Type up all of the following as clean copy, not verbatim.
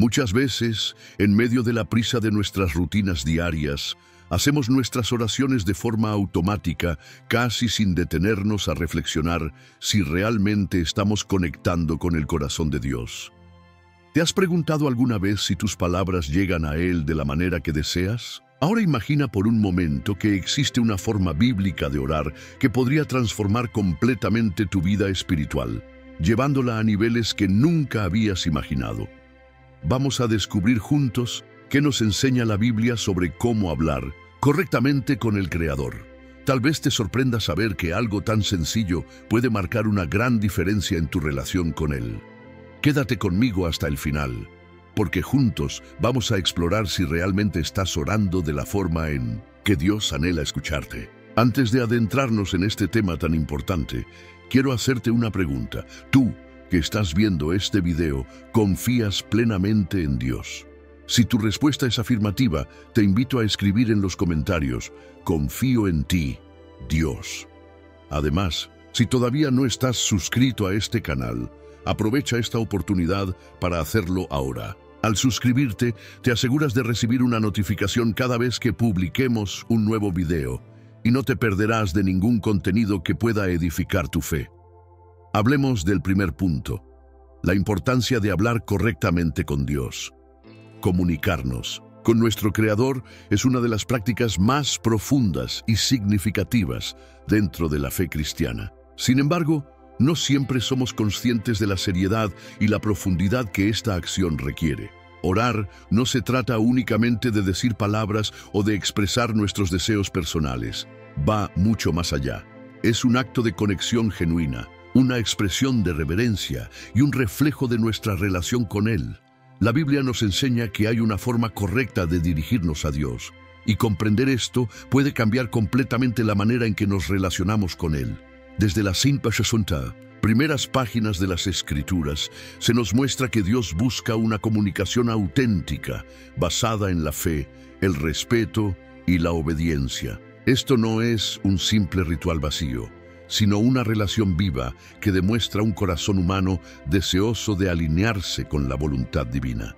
Muchas veces, en medio de la prisa de nuestras rutinas diarias, hacemos nuestras oraciones de forma automática, casi sin detenernos a reflexionar si realmente estamos conectando con el corazón de Dios. ¿Te has preguntado alguna vez si tus palabras llegan a Él de la manera que deseas? Ahora imagina por un momento que existe una forma bíblica de orar que podría transformar completamente tu vida espiritual, llevándola a niveles que nunca habías imaginado. Vamos a descubrir juntos qué nos enseña la Biblia sobre cómo hablar correctamente con el Creador. Tal vez te sorprenda saber que algo tan sencillo puede marcar una gran diferencia en tu relación con Él. Quédate conmigo hasta el final, porque juntos vamos a explorar si realmente estás orando de la forma en que Dios anhela escucharte. Antes de adentrarnos en este tema tan importante, quiero hacerte una pregunta. Tú, que estás viendo este video, ¿confías plenamente en Dios? Si tu respuesta es afirmativa, te invito a escribir en los comentarios: confío en ti, Dios. Además, si todavía no estás suscrito a este canal, aprovecha esta oportunidad para hacerlo ahora. Al suscribirte, te aseguras de recibir una notificación cada vez que publiquemos un nuevo video, y no te perderás de ningún contenido que pueda edificar tu fe. Hablemos del primer punto: la importancia de hablar correctamente con Dios. Comunicarnos con nuestro Creador es una de las prácticas más profundas y significativas dentro de la fe cristiana. Sin embargo, no siempre somos conscientes de la seriedad y la profundidad que esta acción requiere. Orar no se trata únicamente de decir palabras o de expresar nuestros deseos personales. Va mucho más allá. Es un acto de conexión genuina, una expresión de reverencia y un reflejo de nuestra relación con Él. La Biblia nos enseña que hay una forma correcta de dirigirnos a Dios, y comprender esto puede cambiar completamente la manera en que nos relacionamos con Él. Desde la Sainte Peshasunta, primeras páginas de las Escrituras, se nos muestra que Dios busca una comunicación auténtica, basada en la fe, el respeto y la obediencia. Esto no es un simple ritual vacío, sino una relación viva que demuestra un corazón humano deseoso de alinearse con la voluntad divina.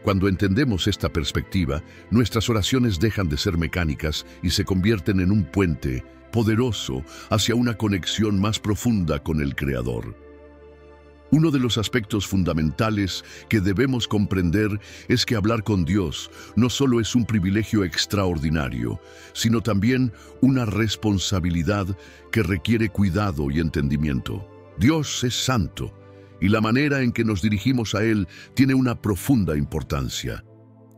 Cuando entendemos esta perspectiva, nuestras oraciones dejan de ser mecánicas y se convierten en un puente poderoso hacia una conexión más profunda con el Creador. Uno de los aspectos fundamentales que debemos comprender es que hablar con Dios no solo es un privilegio extraordinario, sino también una responsabilidad que requiere cuidado y entendimiento. Dios es santo, y la manera en que nos dirigimos a Él tiene una profunda importancia.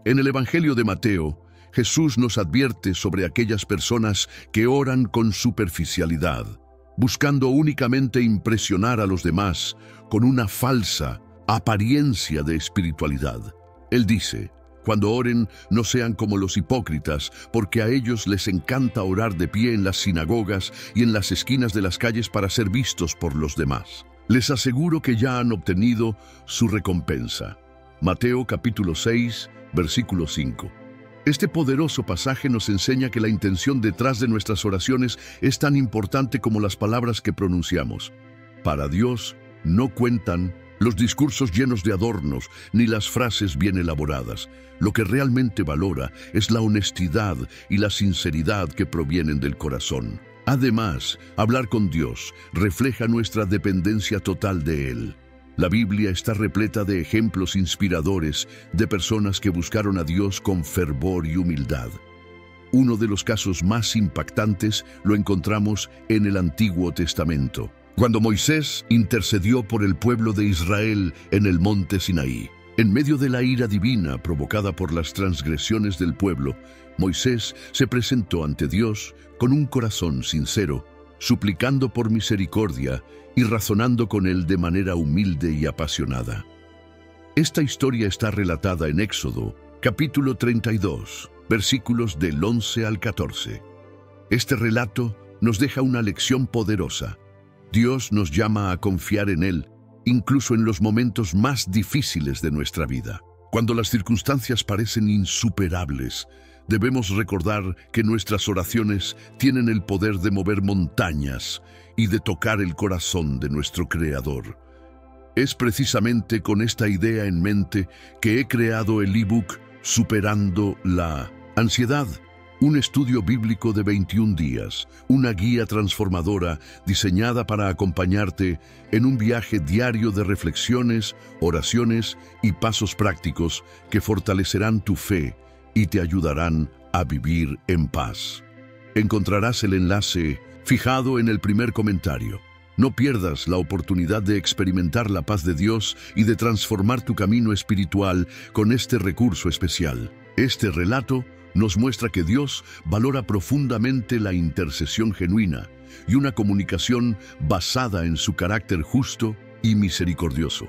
En el Evangelio de Mateo, Jesús nos advierte sobre aquellas personas que oran con superficialidad, buscando únicamente impresionar a los demás con una falsa apariencia de espiritualidad. Él dice: cuando oren, no sean como los hipócritas, porque a ellos les encanta orar de pie en las sinagogas y en las esquinas de las calles para ser vistos por los demás. Les aseguro que ya han obtenido su recompensa. Mateo capítulo 6, versículo 5. Este poderoso pasaje nos enseña que la intención detrás de nuestras oraciones es tan importante como las palabras que pronunciamos. Para Dios no cuentan los discursos llenos de adornos ni las frases bien elaboradas. Lo que realmente valora es la honestidad y la sinceridad que provienen del corazón. Además, hablar con Dios refleja nuestra dependencia total de Él. La Biblia está repleta de ejemplos inspiradores de personas que buscaron a Dios con fervor y humildad. Uno de los casos más impactantes lo encontramos en el Antiguo Testamento, cuando Moisés intercedió por el pueblo de Israel en el monte Sinaí. En medio de la ira divina provocada por las transgresiones del pueblo, Moisés se presentó ante Dios con un corazón sincero, suplicando por misericordia y razonando con Él de manera humilde y apasionada. Esta historia está relatada en Éxodo, capítulo 32, versículos del 11 al 14. Este relato nos deja una lección poderosa. Dios nos llama a confiar en Él, incluso en los momentos más difíciles de nuestra vida. Cuando las circunstancias parecen insuperables, debemos recordar que nuestras oraciones tienen el poder de mover montañas y de tocar el corazón de nuestro Creador. Es precisamente con esta idea en mente que he creado el ebook Superando la Ansiedad, un estudio bíblico de 21 días, una guía transformadora diseñada para acompañarte en un viaje diario de reflexiones, oraciones y pasos prácticos que fortalecerán tu fe y te ayudarán a vivir en paz. Encontrarás el enlace fijado en el primer comentario. No pierdas la oportunidad de experimentar la paz de Dios y de transformar tu camino espiritual con este recurso especial. Este relato nos muestra que Dios valora profundamente la intercesión genuina y una comunicación basada en su carácter justo y misericordioso.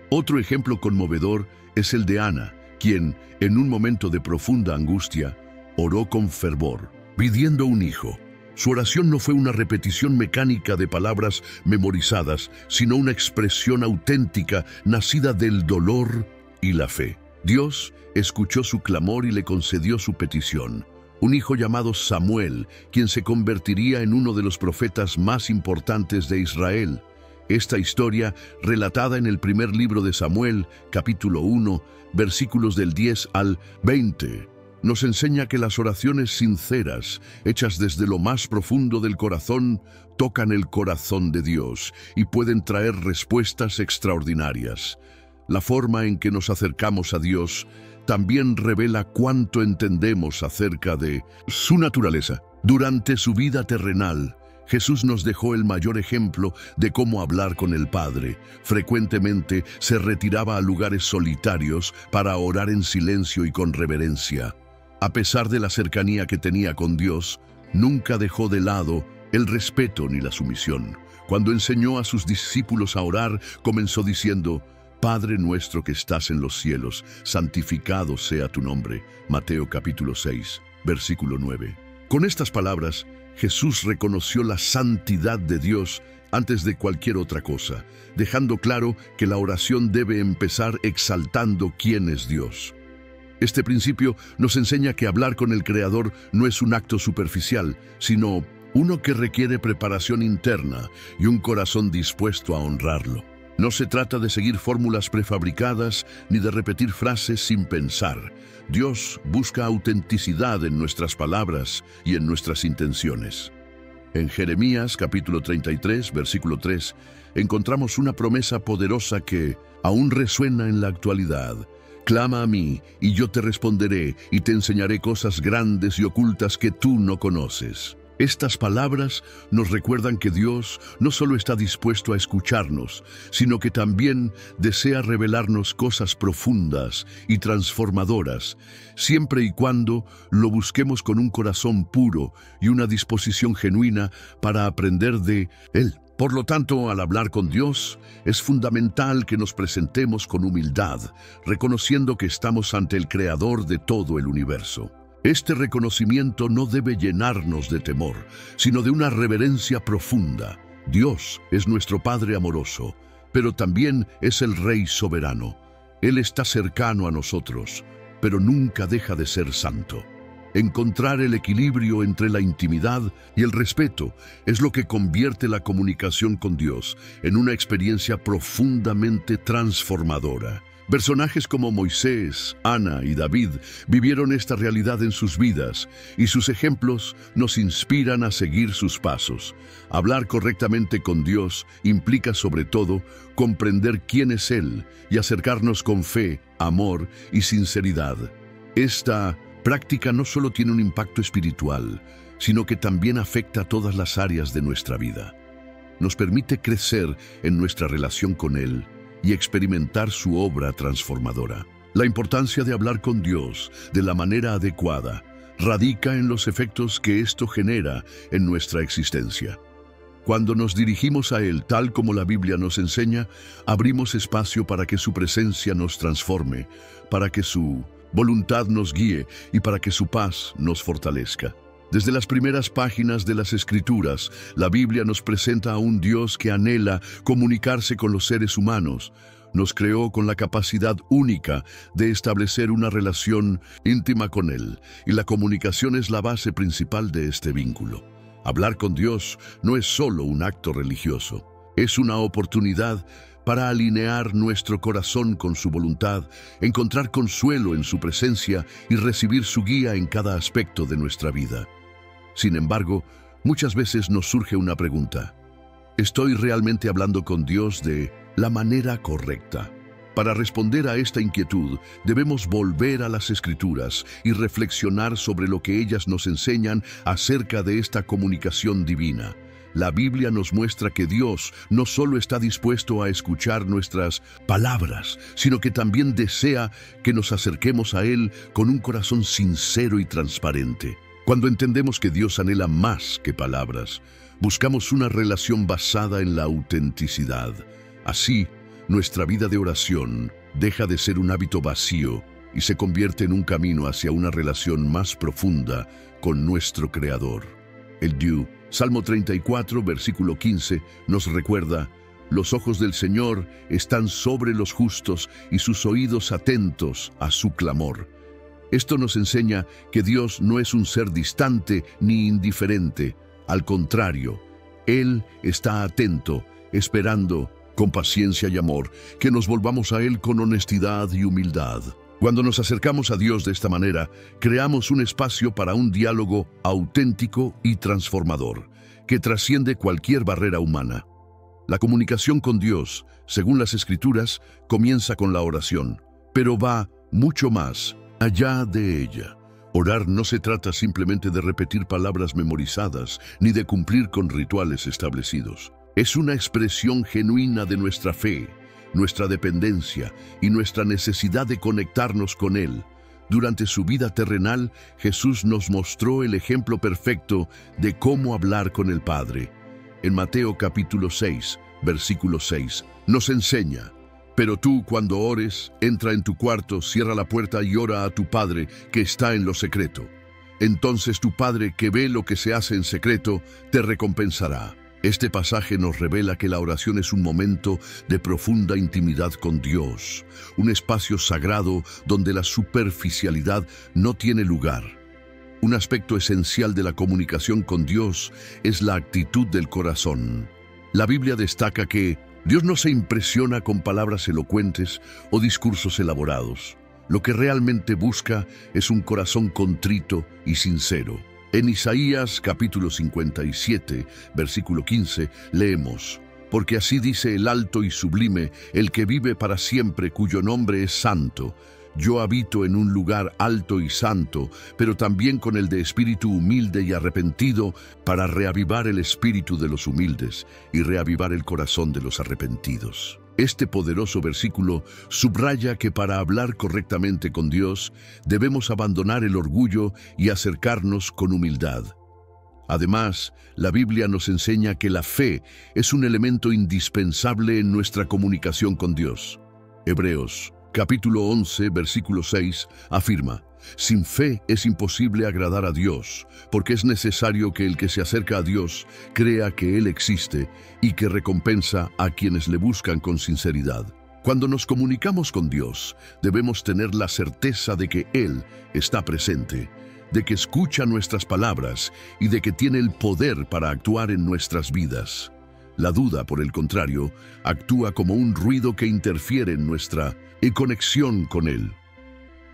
Otro ejemplo conmovedor es el de Ana, quien, en un momento de profunda angustia, oró con fervor, pidiendo un hijo. Su oración no fue una repetición mecánica de palabras memorizadas, sino una expresión auténtica nacida del dolor y la fe. Dios escuchó su clamor y le concedió su petición, un hijo llamado Samuel, quien se convertiría en uno de los profetas más importantes de Israel. Esta historia, relatada en el primer libro de Samuel, capítulo 1, versículos del 10 al 20, nos enseña que las oraciones sinceras, hechas desde lo más profundo del corazón, tocan el corazón de Dios y pueden traer respuestas extraordinarias. La forma en que nos acercamos a Dios también revela cuánto entendemos acerca de su naturaleza. Durante su vida terrenal, Jesús nos dejó el mayor ejemplo de cómo hablar con el Padre. Frecuentemente se retiraba a lugares solitarios para orar en silencio y con reverencia. A pesar de la cercanía que tenía con Dios, nunca dejó de lado el respeto ni la sumisión. Cuando enseñó a sus discípulos a orar, comenzó diciendo: Padre nuestro que estás en los cielos, santificado sea tu nombre. Mateo capítulo 6, versículo 9. Con estas palabras, Jesús reconoció la santidad de Dios antes de cualquier otra cosa, dejando claro que la oración debe empezar exaltando quién es Dios. Este principio nos enseña que hablar con el Creador no es un acto superficial, sino uno que requiere preparación interna y un corazón dispuesto a honrarlo. No se trata de seguir fórmulas prefabricadas ni de repetir frases sin pensar. Dios busca autenticidad en nuestras palabras y en nuestras intenciones. En Jeremías capítulo 33, versículo 3, encontramos una promesa poderosa que aún resuena en la actualidad. Clama a mí, y yo te responderé, y te enseñaré cosas grandes y ocultas que tú no conoces. Estas palabras nos recuerdan que Dios no solo está dispuesto a escucharnos, sino que también desea revelarnos cosas profundas y transformadoras, siempre y cuando lo busquemos con un corazón puro y una disposición genuina para aprender de Él. Por lo tanto, al hablar con Dios, es fundamental que nos presentemos con humildad, reconociendo que estamos ante el Creador de todo el universo. Este reconocimiento no debe llenarnos de temor, sino de una reverencia profunda. Dios es nuestro Padre amoroso, pero también es el Rey soberano. Él está cercano a nosotros, pero nunca deja de ser santo. Encontrar el equilibrio entre la intimidad y el respeto es lo que convierte la comunicación con Dios en una experiencia profundamente transformadora. Personajes como Moisés, Ana y David vivieron esta realidad en sus vidas y sus ejemplos nos inspiran a seguir sus pasos. Hablar correctamente con Dios implica sobre todo comprender quién es Él y acercarnos con fe, amor y sinceridad. Esta práctica no solo tiene un impacto espiritual, sino que también afecta a todas las áreas de nuestra vida. Nos permite crecer en nuestra relación con Él y experimentar su obra transformadora. La importancia de hablar con Dios de la manera adecuada radica en los efectos que esto genera en nuestra existencia. Cuando nos dirigimos a Él tal como la Biblia nos enseña, abrimos espacio para que su presencia nos transforme, para que su voluntad nos guíe y para que su paz nos fortalezca. Desde las primeras páginas de las Escrituras, la Biblia nos presenta a un Dios que anhela comunicarse con los seres humanos. Nos creó con la capacidad única de establecer una relación íntima con Él, y la comunicación es la base principal de este vínculo. Hablar con Dios no es solo un acto religioso, es una oportunidad para alinear nuestro corazón con su voluntad, encontrar consuelo en su presencia y recibir su guía en cada aspecto de nuestra vida. Sin embargo, muchas veces nos surge una pregunta: ¿estoy realmente hablando con Dios de la manera correcta? Para responder a esta inquietud, debemos volver a las Escrituras y reflexionar sobre lo que ellas nos enseñan acerca de esta comunicación divina. La Biblia nos muestra que Dios no solo está dispuesto a escuchar nuestras palabras, sino que también desea que nos acerquemos a Él con un corazón sincero y transparente. Cuando entendemos que Dios anhela más que palabras, buscamos una relación basada en la autenticidad. Así, nuestra vida de oración deja de ser un hábito vacío y se convierte en un camino hacia una relación más profunda con nuestro Creador. El Salmo 34, versículo 15, nos recuerda: los ojos del Señor están sobre los justos y sus oídos atentos a su clamor. Esto nos enseña que Dios no es un ser distante ni indiferente. Al contrario, Él está atento, esperando con paciencia y amor que nos volvamos a Él con honestidad y humildad. Cuando nos acercamos a Dios de esta manera, creamos un espacio para un diálogo auténtico y transformador, que trasciende cualquier barrera humana. La comunicación con Dios, según las Escrituras, comienza con la oración, pero va mucho más allá de ella. Orar no se trata simplemente de repetir palabras memorizadas, ni de cumplir con rituales establecidos. Es una expresión genuina de nuestra fe, nuestra dependencia y nuestra necesidad de conectarnos con Él. Durante su vida terrenal, Jesús nos mostró el ejemplo perfecto de cómo hablar con el Padre. En Mateo capítulo 6, versículo 6, nos enseña: pero tú, cuando ores, entra en tu cuarto, cierra la puerta y ora a tu Padre que está en lo secreto. Entonces tu Padre, que ve lo que se hace en secreto, te recompensará. Este pasaje nos revela que la oración es un momento de profunda intimidad con Dios, un espacio sagrado donde la superficialidad no tiene lugar. Un aspecto esencial de la comunicación con Dios es la actitud del corazón. La Biblia destaca que Dios no se impresiona con palabras elocuentes o discursos elaborados. Lo que realmente busca es un corazón contrito y sincero. En Isaías capítulo 57, versículo 15, leemos: porque así dice el alto y sublime, el que vive para siempre, cuyo nombre es santo. Yo habito en un lugar alto y santo, pero también con el de espíritu humilde y arrepentido, para reavivar el espíritu de los humildes y reavivar el corazón de los arrepentidos. Este poderoso versículo subraya que para hablar correctamente con Dios debemos abandonar el orgullo y acercarnos con humildad. Además, la Biblia nos enseña que la fe es un elemento indispensable en nuestra comunicación con Dios. Hebreos capítulo 11, versículo 6 afirma: sin fe es imposible agradar a Dios, porque es necesario que el que se acerca a Dios crea que Él existe y que recompensa a quienes le buscan con sinceridad. Cuando nos comunicamos con Dios, debemos tener la certeza de que Él está presente, de que escucha nuestras palabras y de que tiene el poder para actuar en nuestras vidas. La duda, por el contrario, actúa como un ruido que interfiere en nuestra conexión con Él.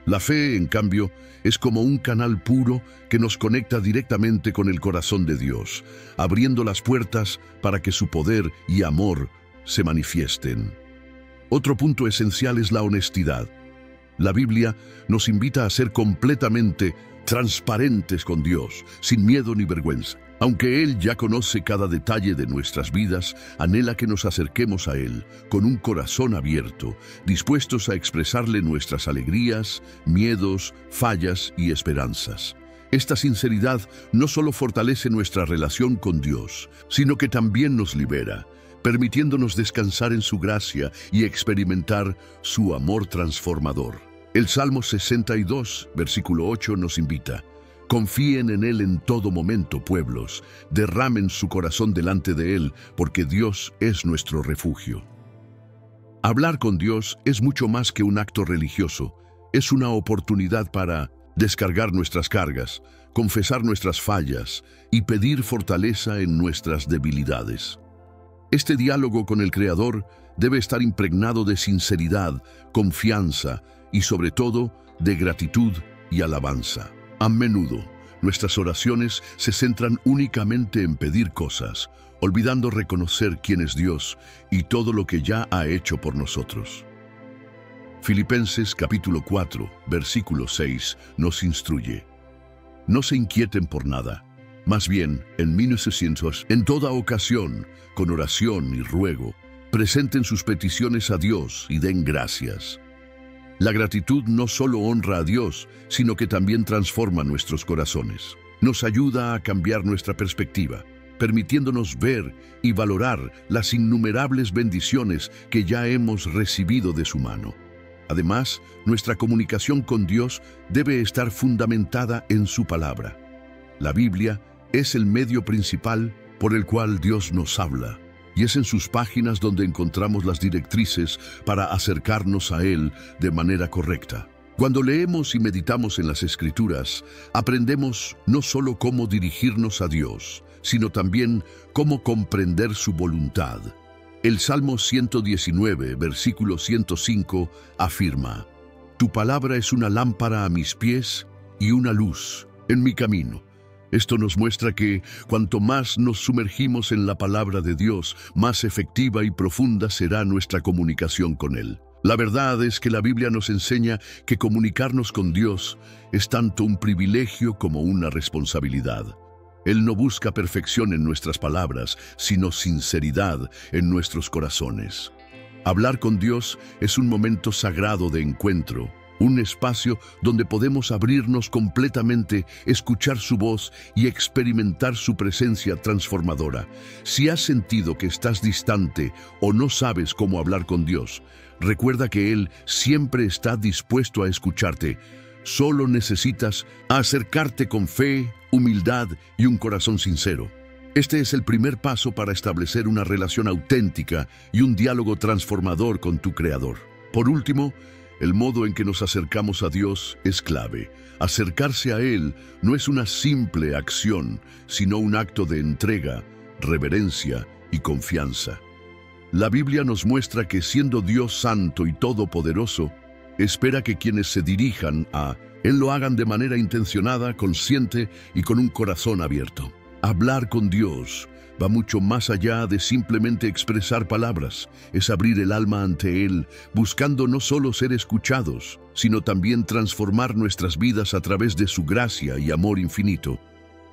La fe, en cambio, es como un canal puro que nos conecta directamente con el corazón de Dios, abriendo las puertas para que su poder y amor se manifiesten. Otro punto esencial es la honestidad. La Biblia nos invita a ser completamente transparentes con Dios, sin miedo ni vergüenza. Aunque Él ya conoce cada detalle de nuestras vidas, anhela que nos acerquemos a Él con un corazón abierto, dispuestos a expresarle nuestras alegrías, miedos, fallas y esperanzas. Esta sinceridad no solo fortalece nuestra relación con Dios, sino que también nos libera, permitiéndonos descansar en su gracia y experimentar su amor transformador. El Salmo 62, versículo 8 nos invita: confíen en Él en todo momento, pueblos, derramen su corazón delante de Él, porque Dios es nuestro refugio. Hablar con Dios es mucho más que un acto religioso, es una oportunidad para descargar nuestras cargas, confesar nuestras fallas y pedir fortaleza en nuestras debilidades. Este diálogo con el Creador debe estar impregnado de sinceridad, confianza y sobre todo de gratitud y alabanza. A menudo, nuestras oraciones se centran únicamente en pedir cosas, olvidando reconocer quién es Dios y todo lo que ya ha hecho por nosotros. Filipenses capítulo 4, versículo 6 nos instruye: no se inquieten por nada, más bien, en toda ocasión, con oración y ruego, presenten sus peticiones a Dios y den gracias. La gratitud no solo honra a Dios, sino que también transforma nuestros corazones. Nos ayuda a cambiar nuestra perspectiva, permitiéndonos ver y valorar las innumerables bendiciones que ya hemos recibido de su mano. Además, nuestra comunicación con Dios debe estar fundamentada en su palabra. La Biblia es el medio principal por el cual Dios nos habla, y es en sus páginas donde encontramos las directrices para acercarnos a Él de manera correcta. Cuando leemos y meditamos en las Escrituras, aprendemos no solo cómo dirigirnos a Dios, sino también cómo comprender su voluntad. El Salmo 119, versículo 105, afirma: tu palabra es una lámpara a mis pies y una luz en mi camino. Esto nos muestra que cuanto más nos sumergimos en la palabra de Dios, más efectiva y profunda será nuestra comunicación con Él. La verdad es que la Biblia nos enseña que comunicarnos con Dios es tanto un privilegio como una responsabilidad. Él no busca perfección en nuestras palabras, sino sinceridad en nuestros corazones. Hablar con Dios es un momento sagrado de encuentro, un espacio donde podemos abrirnos completamente, escuchar su voz y experimentar su presencia transformadora. Si has sentido que estás distante o no sabes cómo hablar con Dios, recuerda que Él siempre está dispuesto a escucharte. Solo necesitas acercarte con fe, humildad y un corazón sincero. Este es el primer paso para establecer una relación auténtica y un diálogo transformador con tu Creador. Por último, el modo en que nos acercamos a Dios es clave. Acercarse a Él no es una simple acción, sino un acto de entrega, reverencia y confianza. La Biblia nos muestra que siendo Dios santo y todopoderoso, espera que quienes se dirijan a Él lo hagan de manera intencionada, consciente y con un corazón abierto. Hablar con Dios va mucho más allá de simplemente expresar palabras. Es abrir el alma ante Él, buscando no solo ser escuchados, sino también transformar nuestras vidas a través de su gracia y amor infinito.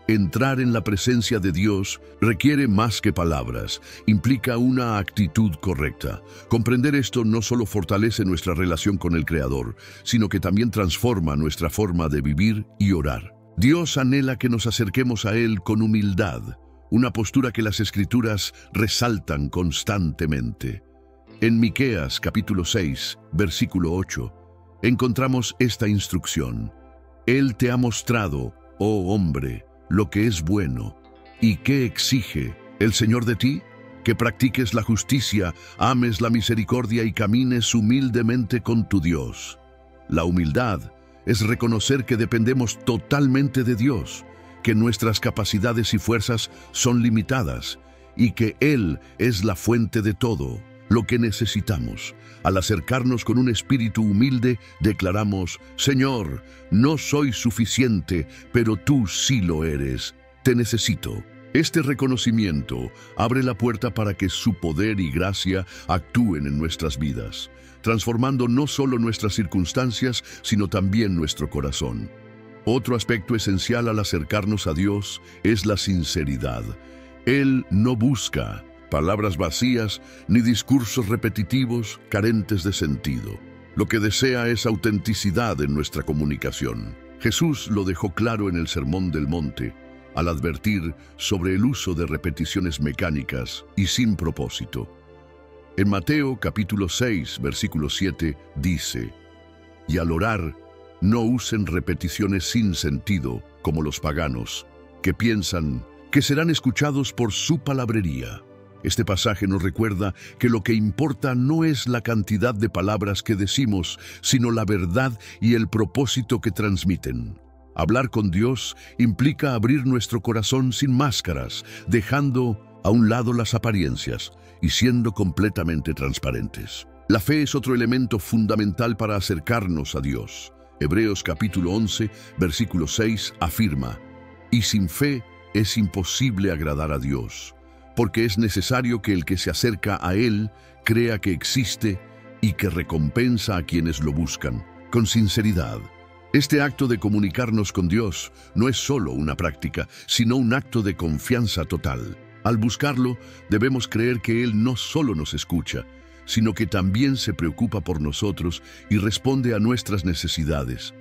Entrar en la presencia de Dios requiere más que palabras, implica una actitud correcta. Comprender esto no solo fortalece nuestra relación con el Creador, sino que también transforma nuestra forma de vivir y orar. Dios anhela que nos acerquemos a Él con humildad, una postura que las Escrituras resaltan constantemente. En Miqueas capítulo 6, versículo 8, encontramos esta instrucción: Él te ha mostrado, oh hombre, lo que es bueno. ¿Y qué exige el Señor de ti? Que practiques la justicia, ames la misericordia y camines humildemente con tu Dios. La humildad es reconocer que dependemos totalmente de Dios, que nuestras capacidades y fuerzas son limitadas y que Él es la fuente de todo lo que necesitamos. Al acercarnos con un espíritu humilde, declaramos: Señor, no soy suficiente, pero tú sí lo eres. Te necesito. Este reconocimiento abre la puerta para que su poder y gracia actúen en nuestras vidas, transformando no solo nuestras circunstancias, sino también nuestro corazón. Otro aspecto esencial al acercarnos a Dios es la sinceridad. Él no busca palabras vacías ni discursos repetitivos carentes de sentido. Lo que desea es autenticidad en nuestra comunicación. Jesús lo dejó claro en el Sermón del Monte, al advertir sobre el uso de repeticiones mecánicas y sin propósito. En Mateo capítulo 6, versículo 7, dice: y al orar, no usen repeticiones sin sentido como los paganos, que piensan que serán escuchados por su palabrería. Este pasaje nos recuerda que lo que importa no es la cantidad de palabras que decimos, sino la verdad y el propósito que transmiten. Hablar con Dios implica abrir nuestro corazón sin máscaras, dejando a un lado las apariencias y siendo completamente transparentes. La fe es otro elemento fundamental para acercarnos a Dios. Hebreos capítulo 11, versículo 6 afirma: «Y sin fe es imposible agradar a Dios, porque es necesario que el que se acerca a Él crea que existe y que recompensa a quienes lo buscan, con sinceridad». Este acto de comunicarnos con Dios no es solo una práctica, sino un acto de confianza total. Al buscarlo, debemos creer que Él no solo nos escucha, sino que también se preocupa por nosotros y responde a nuestras necesidades.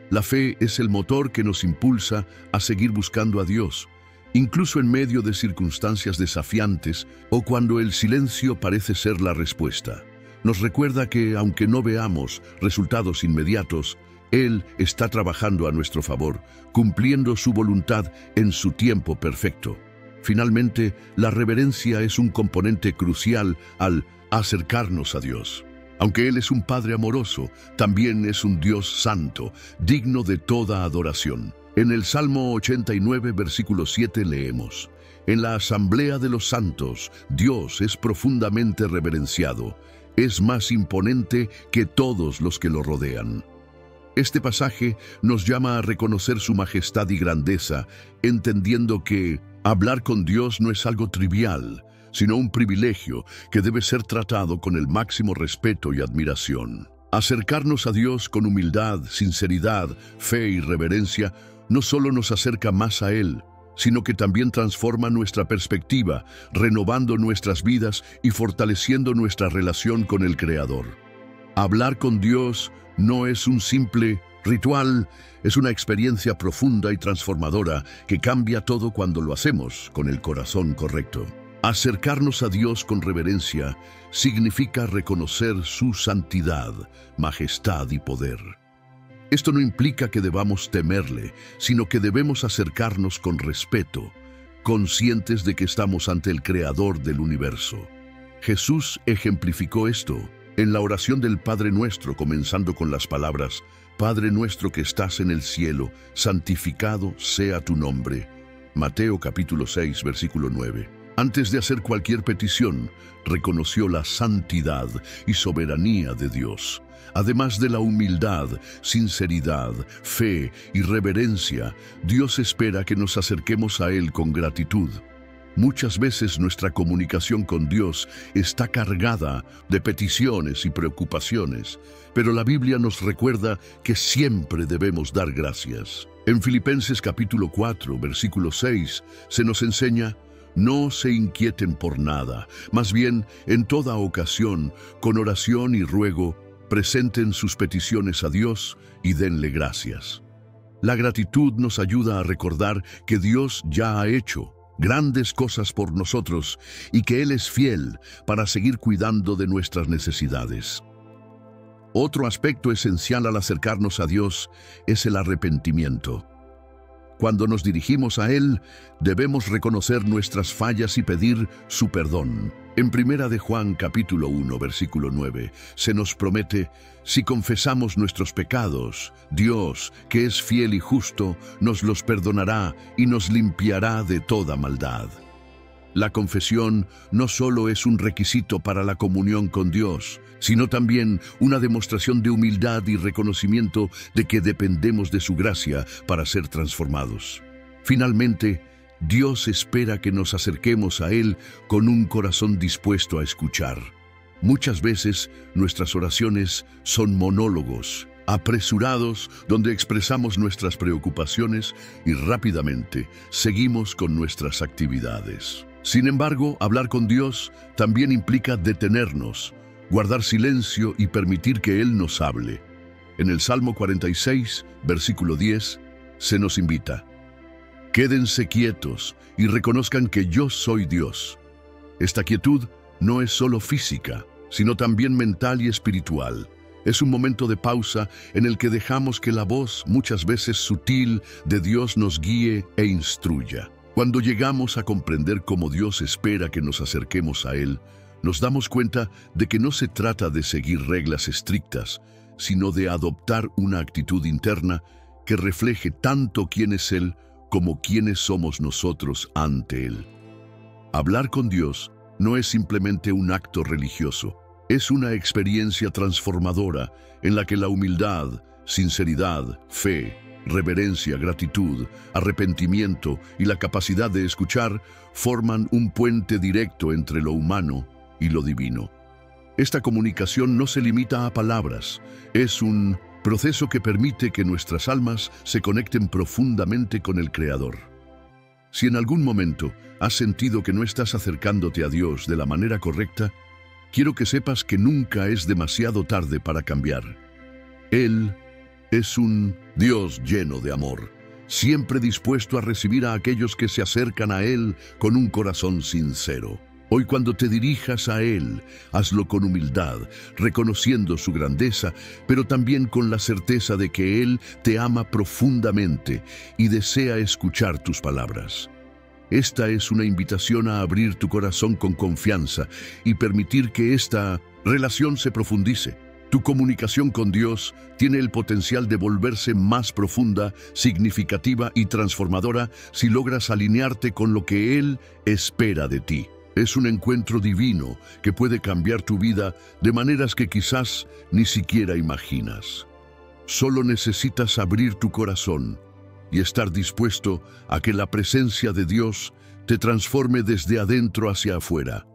La fe es el motor que nos impulsa a seguir buscando a Dios, incluso en medio de circunstancias desafiantes o cuando el silencio parece ser la respuesta. Nos recuerda que, aunque no veamos resultados inmediatos, Él está trabajando a nuestro favor, cumpliendo su voluntad en su tiempo perfecto. Finalmente, la reverencia es un componente crucial al acercarnos a Dios. Aunque Él es un Padre amoroso, también es un Dios santo, digno de toda adoración. En el Salmo 89, versículo 7 leemos: «En la asamblea de los santos, Dios es profundamente reverenciado, es más imponente que todos los que lo rodean». Este pasaje nos llama a reconocer su majestad y grandeza, entendiendo que hablar con Dios no es algo trivial, sino un privilegio que debe ser tratado con el máximo respeto y admiración. Acercarnos a Dios con humildad, sinceridad, fe y reverencia no solo nos acerca más a Él, sino que también transforma nuestra perspectiva, renovando nuestras vidas y fortaleciendo nuestra relación con el Creador. Hablar con Dios no es un simple ritual, es una experiencia profunda y transformadora que cambia todo cuando lo hacemos con el corazón correcto. Acercarnos a Dios con reverencia significa reconocer su santidad, majestad y poder. Esto no implica que debamos temerle, sino que debemos acercarnos con respeto, conscientes de que estamos ante el Creador del universo. Jesús ejemplificó esto en la oración del Padre Nuestro, comenzando con las palabras: «Padre nuestro que estás en el cielo, santificado sea tu nombre». Mateo capítulo 6, versículo 9. Antes de hacer cualquier petición, reconoció la santidad y soberanía de Dios. Además de la humildad, sinceridad, fe y reverencia, Dios espera que nos acerquemos a Él con gratitud. Muchas veces nuestra comunicación con Dios está cargada de peticiones y preocupaciones, pero la Biblia nos recuerda que siempre debemos dar gracias. En Filipenses capítulo 4, versículo 6, se nos enseña: «No se inquieten por nada, más bien, en toda ocasión, con oración y ruego, presenten sus peticiones a Dios y denle gracias». La gratitud nos ayuda a recordar que Dios ya ha hecho grandes cosas por nosotros y que Él es fiel para seguir cuidando de nuestras necesidades. Otro aspecto esencial al acercarnos a Dios es el arrepentimiento. Cuando nos dirigimos a Él, debemos reconocer nuestras fallas y pedir su perdón. En Primera de Juan capítulo 1, versículo 9, se nos promete: «Si confesamos nuestros pecados, Dios, que es fiel y justo, nos los perdonará y nos limpiará de toda maldad». La confesión no solo es un requisito para la comunión con Dios, sino también una demostración de humildad y reconocimiento de que dependemos de su gracia para ser transformados. Finalmente, Dios espera que nos acerquemos a Él con un corazón dispuesto a escuchar. Muchas veces nuestras oraciones son monólogos apresurados, donde expresamos nuestras preocupaciones y rápidamente seguimos con nuestras actividades. Sin embargo, hablar con Dios también implica detenernos, guardar silencio y permitir que Él nos hable. En el Salmo 46, versículo 10, se nos invita: «Quédense quietos y reconozcan que yo soy Dios». Esta quietud no es solo física, sino también mental y espiritual. Es un momento de pausa en el que dejamos que la voz, muchas veces sutil, de Dios nos guíe e instruya. Cuando llegamos a comprender cómo Dios espera que nos acerquemos a Él, nos damos cuenta de que no se trata de seguir reglas estrictas, sino de adoptar una actitud interna que refleje tanto quién es Él como quiénes somos nosotros ante Él. Hablar con Dios no es simplemente un acto religioso, es una experiencia transformadora en la que la humildad, sinceridad, fe, reverencia, gratitud, arrepentimiento y la capacidad de escuchar forman un puente directo entre lo humano y lo divino. Esta comunicación no se limita a palabras, es un proceso que permite que nuestras almas se conecten profundamente con el Creador. Si en algún momento has sentido que no estás acercándote a Dios de la manera correcta, quiero que sepas que nunca es demasiado tarde para cambiar. Él es un Dios lleno de amor, siempre dispuesto a recibir a aquellos que se acercan a Él con un corazón sincero. Hoy, cuando te dirijas a Él, hazlo con humildad, reconociendo su grandeza, pero también con la certeza de que Él te ama profundamente y desea escuchar tus palabras. Esta es una invitación a abrir tu corazón con confianza y permitir que esta relación se profundice. Tu comunicación con Dios tiene el potencial de volverse más profunda, significativa y transformadora si logras alinearte con lo que Él espera de ti. Es un encuentro divino que puede cambiar tu vida de maneras que quizás ni siquiera imaginas. Solo necesitas abrir tu corazón y estar dispuesto a que la presencia de Dios te transforme desde adentro hacia afuera.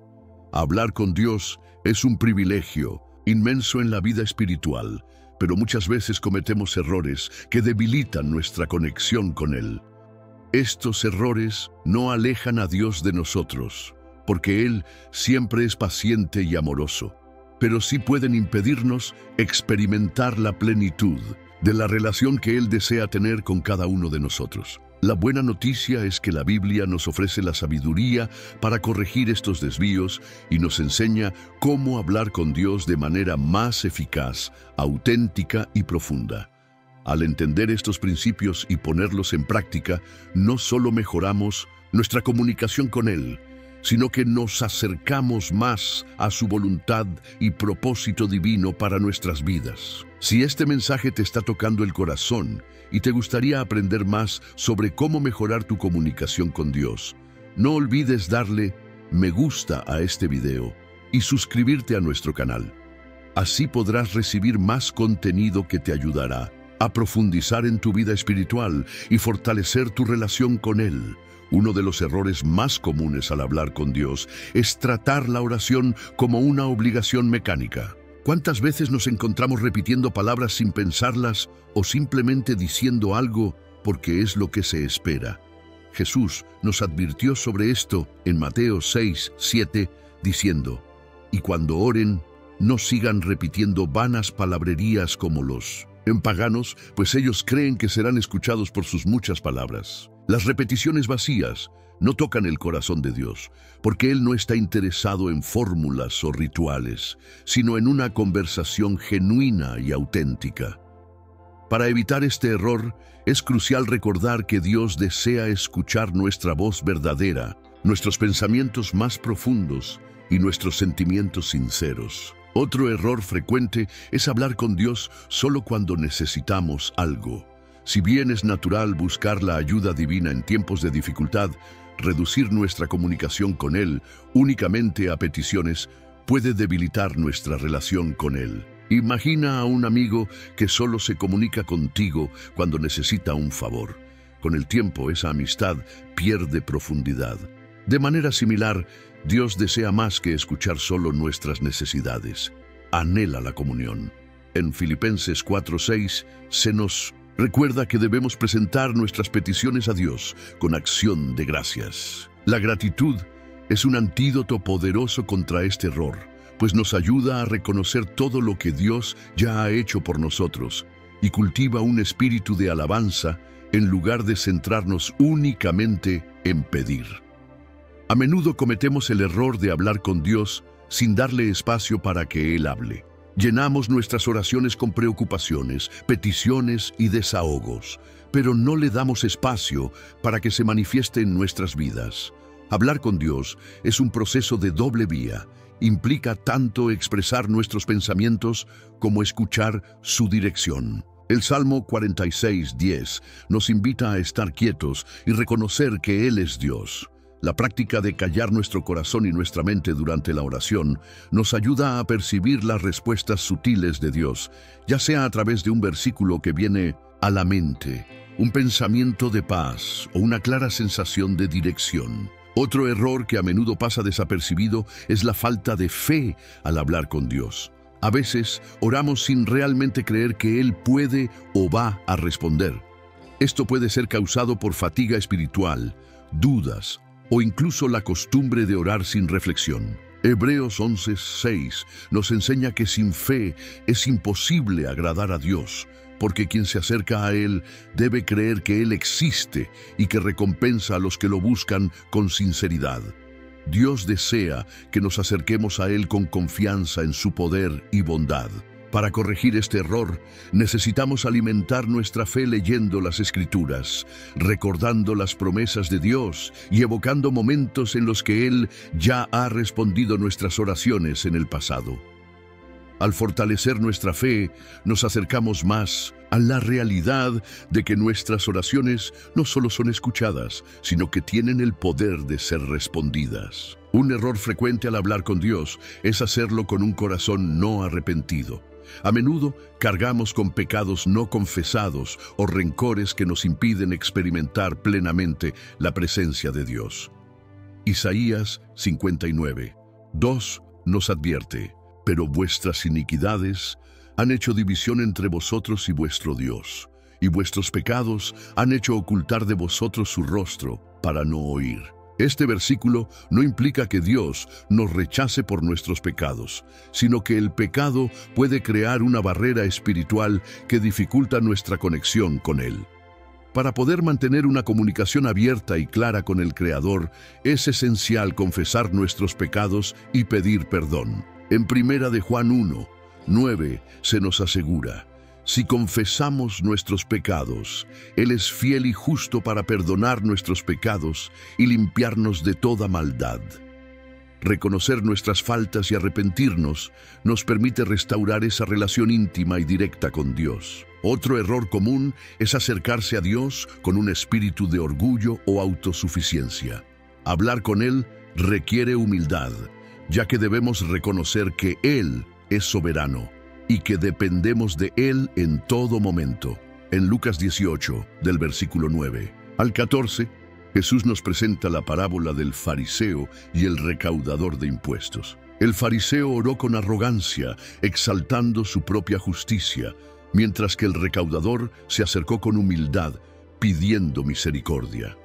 Hablar con Dios es un privilegio inmenso en la vida espiritual, pero muchas veces cometemos errores que debilitan nuestra conexión con Él. Estos errores no alejan a Dios de nosotros, porque Él siempre es paciente y amoroso, pero sí pueden impedirnos experimentar la plenitud de la relación que Él desea tener con cada uno de nosotros. La buena noticia es que la Biblia nos ofrece la sabiduría para corregir estos desvíos y nos enseña cómo hablar con Dios de manera más eficaz, auténtica y profunda. Al entender estos principios y ponerlos en práctica, no solo mejoramos nuestra comunicación con Él, sino que nos acercamos más a su voluntad y propósito divino para nuestras vidas. Si este mensaje te está tocando el corazón y te gustaría aprender más sobre cómo mejorar tu comunicación con Dios, no olvides darle me gusta a este video y suscribirte a nuestro canal. Así podrás recibir más contenido que te ayudará a profundizar en tu vida espiritual y fortalecer tu relación con Él. Uno de los errores más comunes al hablar con Dios es tratar la oración como una obligación mecánica. ¿Cuántas veces nos encontramos repitiendo palabras sin pensarlas o simplemente diciendo algo porque es lo que se espera? Jesús nos advirtió sobre esto en Mateo 6:7, diciendo: «Y cuando oren, no sigan repitiendo vanas palabrerías como los paganos, pues ellos creen que serán escuchados por sus muchas palabras». Las repeticiones vacías no tocan el corazón de Dios, porque Él no está interesado en fórmulas o rituales, sino en una conversación genuina y auténtica. Para evitar este error, es crucial recordar que Dios desea escuchar nuestra voz verdadera, nuestros pensamientos más profundos y nuestros sentimientos sinceros. Otro error frecuente es hablar con Dios solo cuando necesitamos algo. Si bien es natural buscar la ayuda divina en tiempos de dificultad, reducir nuestra comunicación con Él únicamente a peticiones puede debilitar nuestra relación con Él. Imagina a un amigo que solo se comunica contigo cuando necesita un favor. Con el tiempo, esa amistad pierde profundidad. De manera similar, Dios desea más que escuchar solo nuestras necesidades. Anhela la comunión. En Filipenses 4:6 se nos recuerda que debemos presentar nuestras peticiones a Dios con acción de gracias. La gratitud es un antídoto poderoso contra este error, pues nos ayuda a reconocer todo lo que Dios ya ha hecho por nosotros y cultiva un espíritu de alabanza en lugar de centrarnos únicamente en pedir. A menudo cometemos el error de hablar con Dios sin darle espacio para que Él hable. Llenamos nuestras oraciones con preocupaciones, peticiones y desahogos, pero no le damos espacio para que se manifieste en nuestras vidas. Hablar con Dios es un proceso de doble vía. Implica tanto expresar nuestros pensamientos como escuchar su dirección. El Salmo 46:10 nos invita a estar quietos y reconocer que Él es Dios. La práctica de callar nuestro corazón y nuestra mente durante la oración nos ayuda a percibir las respuestas sutiles de Dios, ya sea a través de un versículo que viene a la mente, un pensamiento de paz o una clara sensación de dirección. Otro error que a menudo pasa desapercibido es la falta de fe al hablar con Dios. A veces oramos sin realmente creer que Él puede o va a responder. Esto puede ser causado por fatiga espiritual, dudas o incluso la costumbre de orar sin reflexión. Hebreos 11:6 nos enseña que sin fe es imposible agradar a Dios, porque quien se acerca a Él debe creer que Él existe y que recompensa a los que lo buscan con sinceridad. Dios desea que nos acerquemos a Él con confianza en su poder y bondad. Para corregir este error, necesitamos alimentar nuestra fe leyendo las Escrituras, recordando las promesas de Dios y evocando momentos en los que Él ya ha respondido nuestras oraciones en el pasado. Al fortalecer nuestra fe, nos acercamos más a la realidad de que nuestras oraciones no solo son escuchadas, sino que tienen el poder de ser respondidas. Un error frecuente al hablar con Dios es hacerlo con un corazón no arrepentido. A menudo cargamos con pecados no confesados o rencores que nos impiden experimentar plenamente la presencia de Dios. Isaías 59:2 nos advierte: pero vuestras iniquidades han hecho división entre vosotros y vuestro Dios, y vuestros pecados han hecho ocultar de vosotros su rostro para no oír. Este versículo no implica que Dios nos rechace por nuestros pecados, sino que el pecado puede crear una barrera espiritual que dificulta nuestra conexión con Él. Para poder mantener una comunicación abierta y clara con el Creador, es esencial confesar nuestros pecados y pedir perdón. En 1 de Juan 1:9 se nos asegura: si confesamos nuestros pecados, Él es fiel y justo para perdonar nuestros pecados y limpiarnos de toda maldad. Reconocer nuestras faltas y arrepentirnos nos permite restaurar esa relación íntima y directa con Dios. Otro error común es acercarse a Dios con un espíritu de orgullo o autosuficiencia. Hablar con Él requiere humildad, ya que debemos reconocer que Él es soberano y que dependemos de Él en todo momento. En Lucas 18, del versículo 9 al 14, Jesús nos presenta la parábola del fariseo y el recaudador de impuestos. El fariseo oró con arrogancia, exaltando su propia justicia, mientras que el recaudador se acercó con humildad, pidiendo misericordia.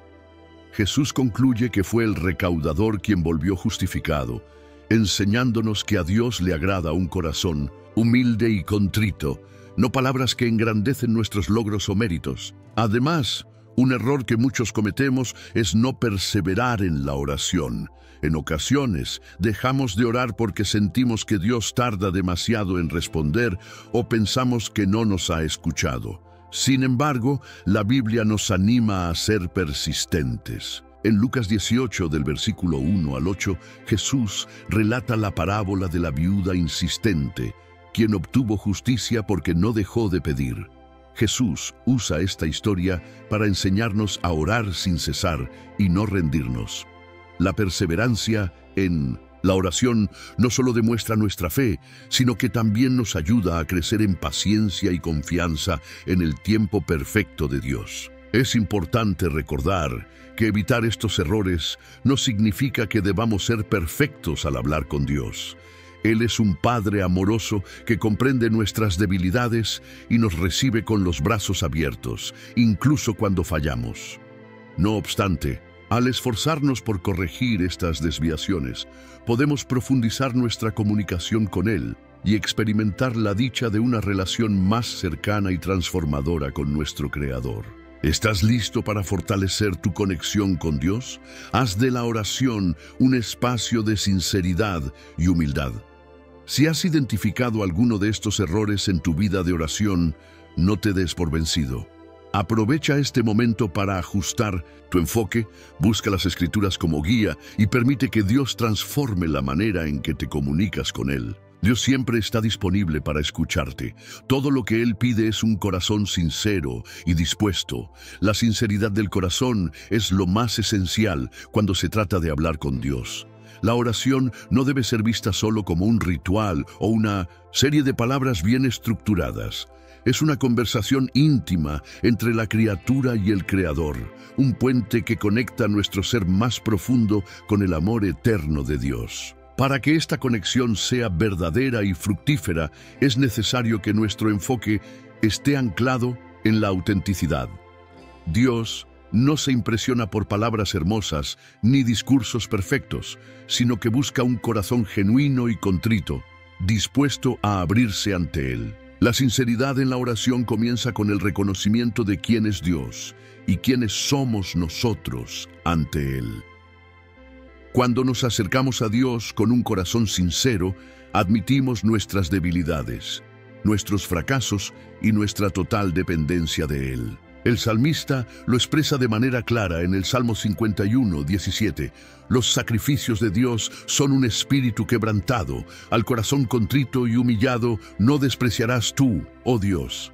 Jesús concluye que fue el recaudador quien volvió justificado, enseñándonos que a Dios le agrada un corazón humilde y contrito, no palabras que engrandecen nuestros logros o méritos. Además, un error que muchos cometemos es no perseverar en la oración. En ocasiones, dejamos de orar porque sentimos que Dios tarda demasiado en responder o pensamos que no nos ha escuchado. Sin embargo, la Biblia nos anima a ser persistentes. En Lucas 18, del versículo 1 al 8, Jesús relata la parábola de la viuda insistente, quien obtuvo justicia porque no dejó de pedir. Jesús usa esta historia para enseñarnos a orar sin cesar y no rendirnos. La perseverancia en la oración no solo demuestra nuestra fe, sino que también nos ayuda a crecer en paciencia y confianza en el tiempo perfecto de Dios. Es importante recordar que evitar estos errores no significa que debamos ser perfectos al hablar con Dios. Él es un Padre amoroso que comprende nuestras debilidades y nos recibe con los brazos abiertos, incluso cuando fallamos. No obstante, al esforzarnos por corregir estas desviaciones, podemos profundizar nuestra comunicación con Él y experimentar la dicha de una relación más cercana y transformadora con nuestro Creador. ¿Estás listo para fortalecer tu conexión con Dios? Haz de la oración un espacio de sinceridad y humildad. Si has identificado alguno de estos errores en tu vida de oración, no te des por vencido. Aprovecha este momento para ajustar tu enfoque, busca las Escrituras como guía y permite que Dios transforme la manera en que te comunicas con Él. Dios siempre está disponible para escucharte. Todo lo que Él pide es un corazón sincero y dispuesto. La sinceridad del corazón es lo más esencial cuando se trata de hablar con Dios. La oración no debe ser vista solo como un ritual o una serie de palabras bien estructuradas. Es una conversación íntima entre la criatura y el Creador, un puente que conecta nuestro ser más profundo con el amor eterno de Dios. Para que esta conexión sea verdadera y fructífera, es necesario que nuestro enfoque esté anclado en la autenticidad. Dios no se impresiona por palabras hermosas ni discursos perfectos, sino que busca un corazón genuino y contrito, dispuesto a abrirse ante Él. La sinceridad en la oración comienza con el reconocimiento de quién es Dios y quiénes somos nosotros ante Él. Cuando nos acercamos a Dios con un corazón sincero, admitimos nuestras debilidades, nuestros fracasos y nuestra total dependencia de Él. El salmista lo expresa de manera clara en el Salmo 51, 17. Los sacrificios de Dios son un espíritu quebrantado. Al corazón contrito y humillado no despreciarás tú, oh Dios.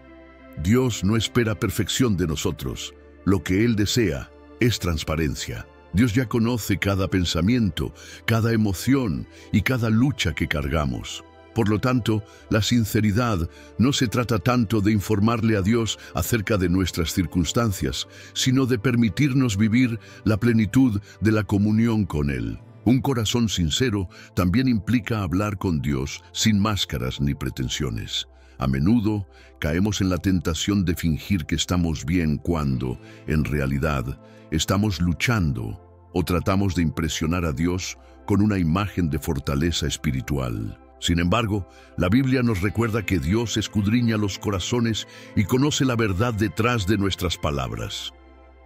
Dios no espera perfección de nosotros. Lo que Él desea es transparencia. Dios ya conoce cada pensamiento, cada emoción y cada lucha que cargamos. Por lo tanto, la sinceridad no se trata tanto de informarle a Dios acerca de nuestras circunstancias, sino de permitirnos vivir la plenitud de la comunión con Él. Un corazón sincero también implica hablar con Dios sin máscaras ni pretensiones. A menudo caemos en la tentación de fingir que estamos bien cuando, en realidad, estamos luchando o tratamos de impresionar a Dios con una imagen de fortaleza espiritual. Sin embargo, la Biblia nos recuerda que Dios escudriña los corazones y conoce la verdad detrás de nuestras palabras.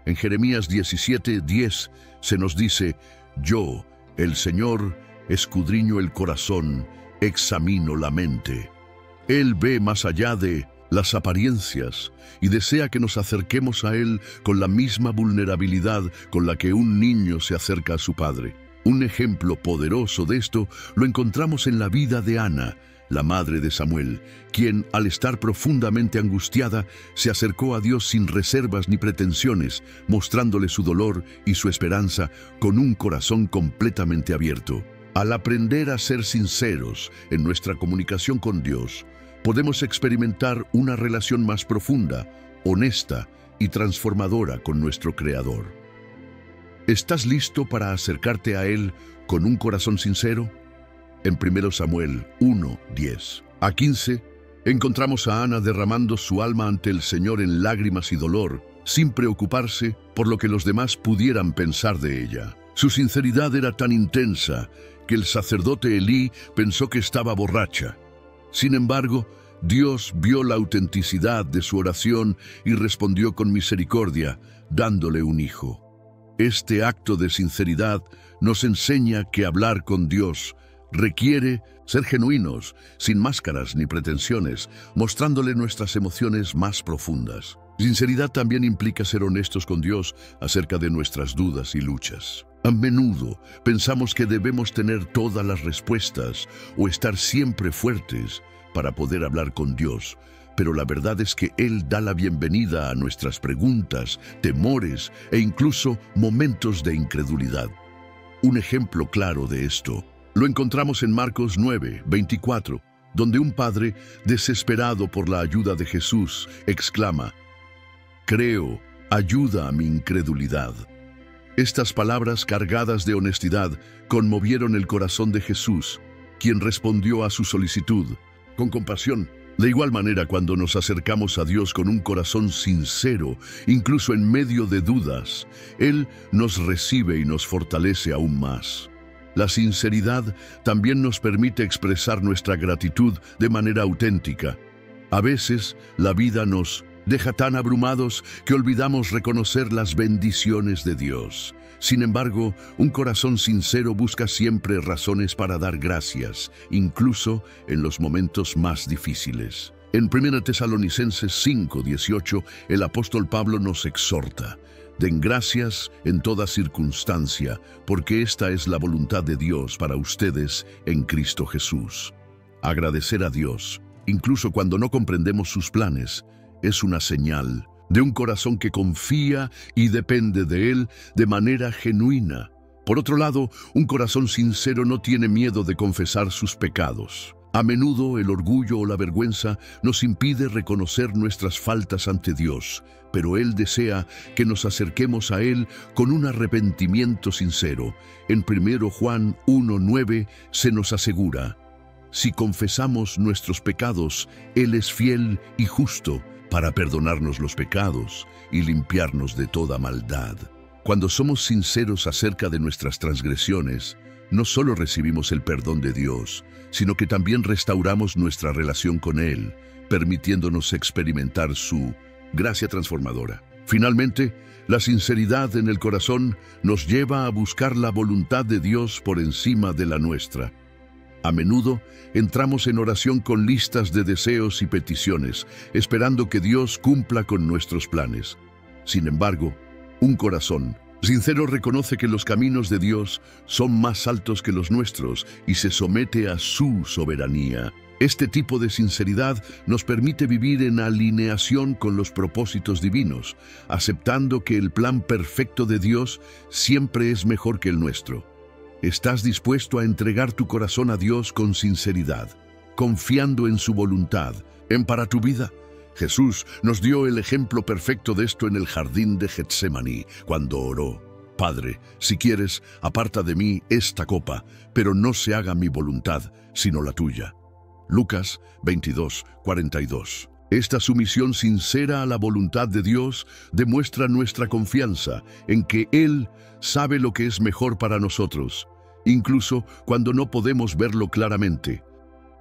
En Jeremías 17:10 se nos dice: Yo, el Señor, escudriño el corazón, examino la mente. Él ve más allá de las apariencias y desea que nos acerquemos a Él con la misma vulnerabilidad con la que un niño se acerca a su padre. Un ejemplo poderoso de esto lo encontramos en la vida de Ana, la madre de Samuel, quien, al estar profundamente angustiada, se acercó a Dios sin reservas ni pretensiones, mostrándole su dolor y su esperanza con un corazón completamente abierto. Al aprender a ser sinceros en nuestra comunicación con Dios, podemos experimentar una relación más profunda, honesta y transformadora con nuestro Creador. ¿Estás listo para acercarte a Él con un corazón sincero? En 1 Samuel 1, 10 a 15, encontramos a Ana derramando su alma ante el Señor en lágrimas y dolor, sin preocuparse por lo que los demás pudieran pensar de ella. Su sinceridad era tan intensa que el sacerdote Elí pensó que estaba borracha. Sin embargo, Dios vio la autenticidad de su oración y respondió con misericordia, dándole un hijo. Este acto de sinceridad nos enseña que hablar con Dios requiere ser genuinos, sin máscaras ni pretensiones, mostrándole nuestras emociones más profundas. Sinceridad también implica ser honestos con Dios acerca de nuestras dudas y luchas. A menudo pensamos que debemos tener todas las respuestas o estar siempre fuertes para poder hablar con Dios, pero la verdad es que Él da la bienvenida a nuestras preguntas, temores e incluso momentos de incredulidad. Un ejemplo claro de esto lo encontramos en Marcos 9, 24, donde un padre, desesperado por la ayuda de Jesús, exclama: «Creo, ayuda a mi incredulidad». Estas palabras cargadas de honestidad conmovieron el corazón de Jesús, quien respondió a su solicitud con compasión. De igual manera, cuando nos acercamos a Dios con un corazón sincero, incluso en medio de dudas, Él nos recibe y nos fortalece aún más. La sinceridad también nos permite expresar nuestra gratitud de manera auténtica. A veces, la vida nos deja tan abrumados que olvidamos reconocer las bendiciones de Dios. Sin embargo, un corazón sincero busca siempre razones para dar gracias, incluso en los momentos más difíciles. En 1 Tesalonicenses 5:18, el apóstol Pablo nos exhorta: «Den gracias en toda circunstancia, porque esta es la voluntad de Dios para ustedes en Cristo Jesús». Agradecer a Dios, incluso cuando no comprendemos sus planes, es una señal de un corazón que confía y depende de Él de manera genuina. Por otro lado, un corazón sincero no tiene miedo de confesar sus pecados. A menudo el orgullo o la vergüenza nos impide reconocer nuestras faltas ante Dios, pero Él desea que nos acerquemos a Él con un arrepentimiento sincero. En 1 Juan 1:9 se nos asegura: si confesamos nuestros pecados, Él es fiel y justo para perdonarnos los pecados y limpiarnos de toda maldad. Cuando somos sinceros acerca de nuestras transgresiones, no solo recibimos el perdón de Dios, sino que también restauramos nuestra relación con Él, permitiéndonos experimentar su gracia transformadora. Finalmente, la sinceridad en el corazón nos lleva a buscar la voluntad de Dios por encima de la nuestra. A menudo entramos en oración con listas de deseos y peticiones, esperando que Dios cumpla con nuestros planes. Sin embargo, un corazón sincero reconoce que los caminos de Dios son más altos que los nuestros y se somete a su soberanía. Este tipo de sinceridad nos permite vivir en alineación con los propósitos divinos, aceptando que el plan perfecto de Dios siempre es mejor que el nuestro. ¿Estás dispuesto a entregar tu corazón a Dios con sinceridad, confiando en su voluntad para tu vida? Jesús nos dio el ejemplo perfecto de esto en el jardín de Getsemaní, cuando oró: Padre, si quieres, aparta de mí esta copa, pero no se haga mi voluntad, sino la tuya. Lucas 22:42. Esta sumisión sincera a la voluntad de Dios demuestra nuestra confianza en que Él sabe lo que es mejor para nosotros, incluso cuando no podemos verlo claramente.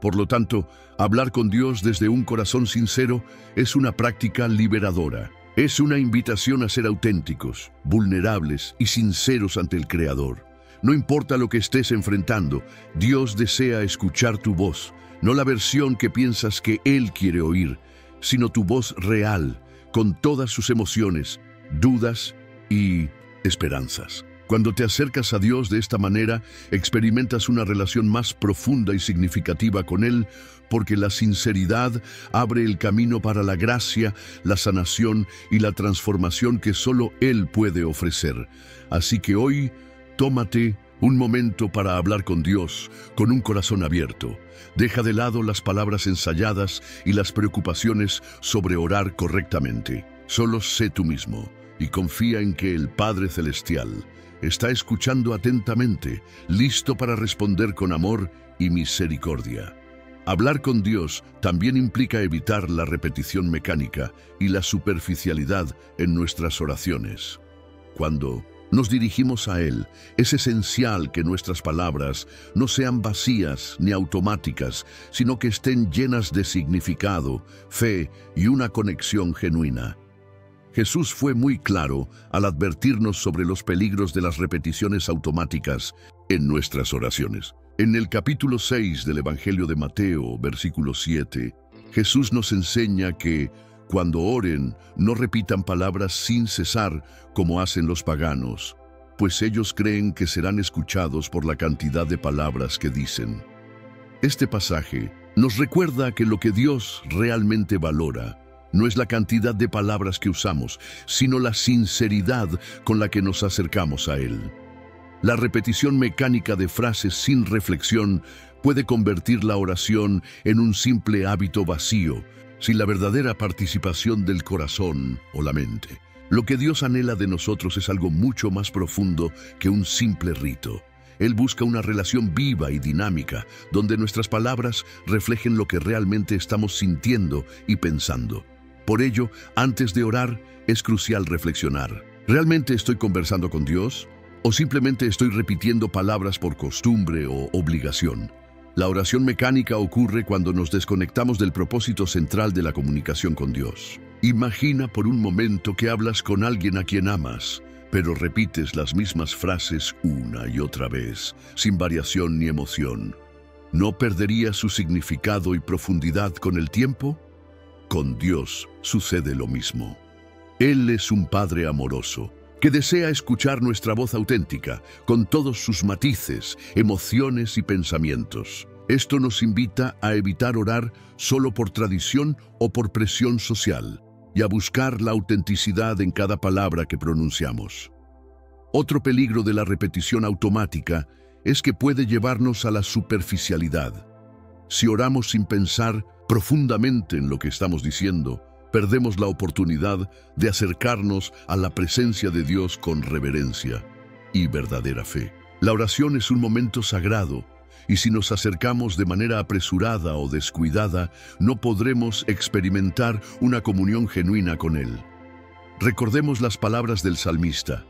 Por lo tanto, hablar con Dios desde un corazón sincero es una práctica liberadora. Es una invitación a ser auténticos, vulnerables y sinceros ante el Creador. No importa lo que estés enfrentando, Dios desea escuchar tu voz, no la versión que piensas que Él quiere oír, sino tu voz real, con todas sus emociones, dudas y esperanzas. Cuando te acercas a Dios de esta manera, experimentas una relación más profunda y significativa con Él, porque la sinceridad abre el camino para la gracia, la sanación y la transformación que solo Él puede ofrecer. Así que hoy, tómate un momento para hablar con Dios, con un corazón abierto. Deja de lado las palabras ensayadas y las preocupaciones sobre orar correctamente. Solo sé tú mismo y confía en que el Padre Celestial está escuchando atentamente, listo para responder con amor y misericordia. Hablar con Dios también implica evitar la repetición mecánica y la superficialidad en nuestras oraciones. Cuando nos dirigimos a Él, es esencial que nuestras palabras no sean vacías ni automáticas, sino que estén llenas de significado, fe y una conexión genuina. Jesús fue muy claro al advertirnos sobre los peligros de las repeticiones automáticas en nuestras oraciones. En el capítulo 6 del Evangelio de Mateo, versículo 7, Jesús nos enseña que cuando oren, no repitan palabras sin cesar como hacen los paganos, pues ellos creen que serán escuchados por la cantidad de palabras que dicen. Este pasaje nos recuerda que lo que Dios realmente valora no es la cantidad de palabras que usamos, sino la sinceridad con la que nos acercamos a Él. La repetición mecánica de frases sin reflexión puede convertir la oración en un simple hábito vacío, sin la verdadera participación del corazón o la mente. Lo que Dios anhela de nosotros es algo mucho más profundo que un simple rito. Él busca una relación viva y dinámica, donde nuestras palabras reflejen lo que realmente estamos sintiendo y pensando. Por ello, antes de orar, es crucial reflexionar. ¿Realmente estoy conversando con Dios? ¿O simplemente estoy repitiendo palabras por costumbre o obligación? La oración mecánica ocurre cuando nos desconectamos del propósito central de la comunicación con Dios. Imagina por un momento que hablas con alguien a quien amas, pero repites las mismas frases una y otra vez, sin variación ni emoción. ¿No perdería su significado y profundidad con el tiempo? Con Dios sucede lo mismo. Él es un Padre amoroso, que desea escuchar nuestra voz auténtica, con todos sus matices, emociones y pensamientos. Esto nos invita a evitar orar solo por tradición o por presión social y a buscar la autenticidad en cada palabra que pronunciamos. Otro peligro de la repetición automática es que puede llevarnos a la superficialidad. Si oramos sin pensar profundamente en lo que estamos diciendo, perdemos la oportunidad de acercarnos a la presencia de Dios con reverencia y verdadera fe. La oración es un momento sagrado, y si nos acercamos de manera apresurada o descuidada, no podremos experimentar una comunión genuina con Él. Recordemos las palabras del salmista: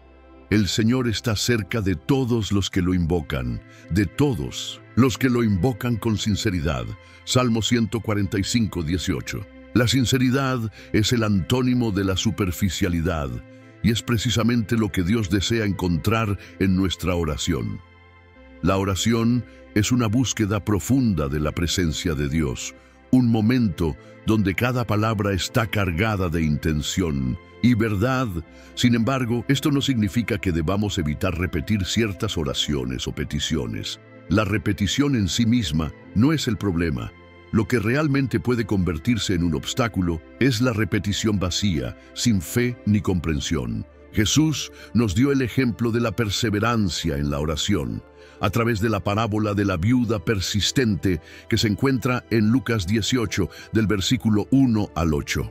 el Señor está cerca de todos los que lo invocan, de todos los que lo invocan con sinceridad. Salmo 145, 18. La sinceridad es el antónimo de la superficialidad, y es precisamente lo que Dios desea encontrar en nuestra oración. La oración es una búsqueda profunda de la presencia de Dios, un momento donde cada palabra está cargada de intención y verdad. Sin embargo, esto no significa que debamos evitar repetir ciertas oraciones o peticiones. La repetición en sí misma no es el problema. Lo que realmente puede convertirse en un obstáculo es la repetición vacía, sin fe ni comprensión. Jesús nos dio el ejemplo de la perseverancia en la oración, a través de la parábola de la viuda persistente que se encuentra en Lucas 18, del versículo 1 al 8.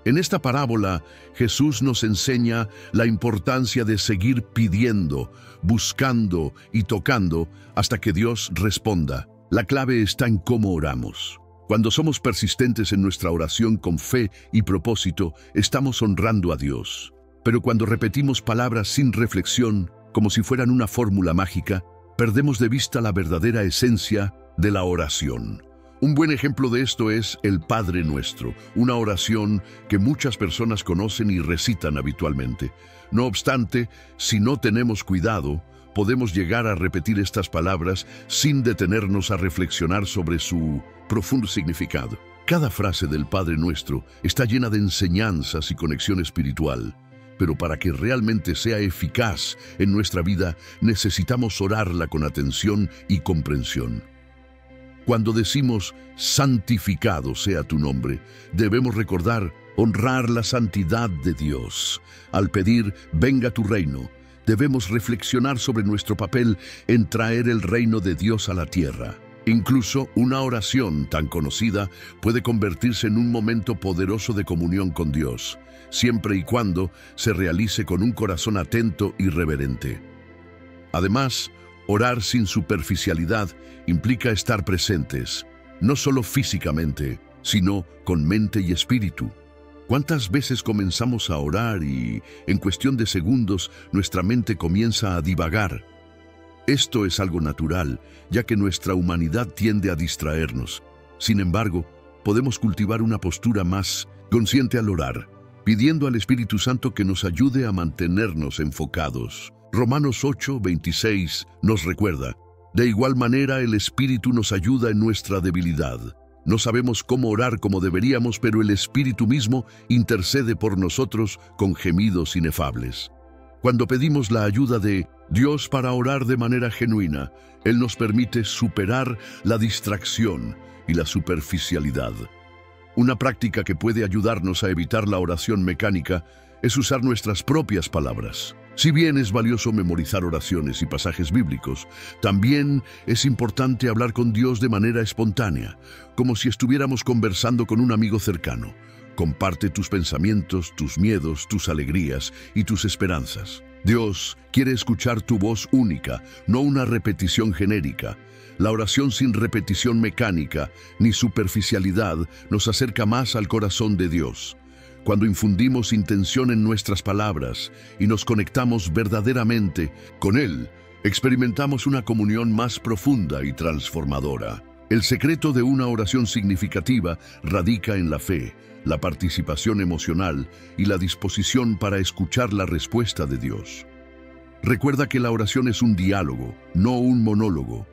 En esta parábola, Jesús nos enseña la importancia de seguir pidiendo, buscando y tocando hasta que Dios responda. La clave está en cómo oramos. Cuando somos persistentes en nuestra oración con fe y propósito, estamos honrando a Dios. Pero cuando repetimos palabras sin reflexión, como si fueran una fórmula mágica, perdemos de vista la verdadera esencia de la oración. Un buen ejemplo de esto es el Padre Nuestro, una oración que muchas personas conocen y recitan habitualmente. No obstante, si no tenemos cuidado, podemos llegar a repetir estas palabras sin detenernos a reflexionar sobre su profundo significado. Cada frase del Padre Nuestro está llena de enseñanzas y conexión espiritual, pero para que realmente sea eficaz en nuestra vida, necesitamos orarla con atención y comprensión. Cuando decimos santificado sea tu nombre, debemos recordar honrar la santidad de Dios. Al pedir venga tu reino, debemos reflexionar sobre nuestro papel en traer el reino de Dios a la tierra. Incluso una oración tan conocida puede convertirse en un momento poderoso de comunión con Dios, siempre y cuando se realice con un corazón atento y reverente. Además, orar sin superficialidad implica estar presentes, no solo físicamente, sino con mente y espíritu. ¿Cuántas veces comenzamos a orar y, en cuestión de segundos, nuestra mente comienza a divagar? Esto es algo natural, ya que nuestra humanidad tiende a distraernos. Sin embargo, podemos cultivar una postura más consciente al orar, pidiendo al Espíritu Santo que nos ayude a mantenernos enfocados. Romanos 8:26 nos recuerda: de igual manera el Espíritu nos ayuda en nuestra debilidad. No sabemos cómo orar como deberíamos, pero el Espíritu mismo intercede por nosotros con gemidos inefables. Cuando pedimos la ayuda de Dios para orar de manera genuina, Él nos permite superar la distracción y la superficialidad. Una práctica que puede ayudarnos a evitar la oración mecánica es usar nuestras propias palabras. Si bien es valioso memorizar oraciones y pasajes bíblicos, también es importante hablar con Dios de manera espontánea, como si estuviéramos conversando con un amigo cercano. Comparte tus pensamientos, tus miedos, tus alegrías y tus esperanzas. Dios quiere escuchar tu voz única, no una repetición genérica. La oración sin repetición mecánica ni superficialidad nos acerca más al corazón de Dios. Cuando infundimos intención en nuestras palabras y nos conectamos verdaderamente con Él, experimentamos una comunión más profunda y transformadora. El secreto de una oración significativa radica en la fe, la participación emocional y la disposición para escuchar la respuesta de Dios. Recuerda que la oración es un diálogo, no un monólogo.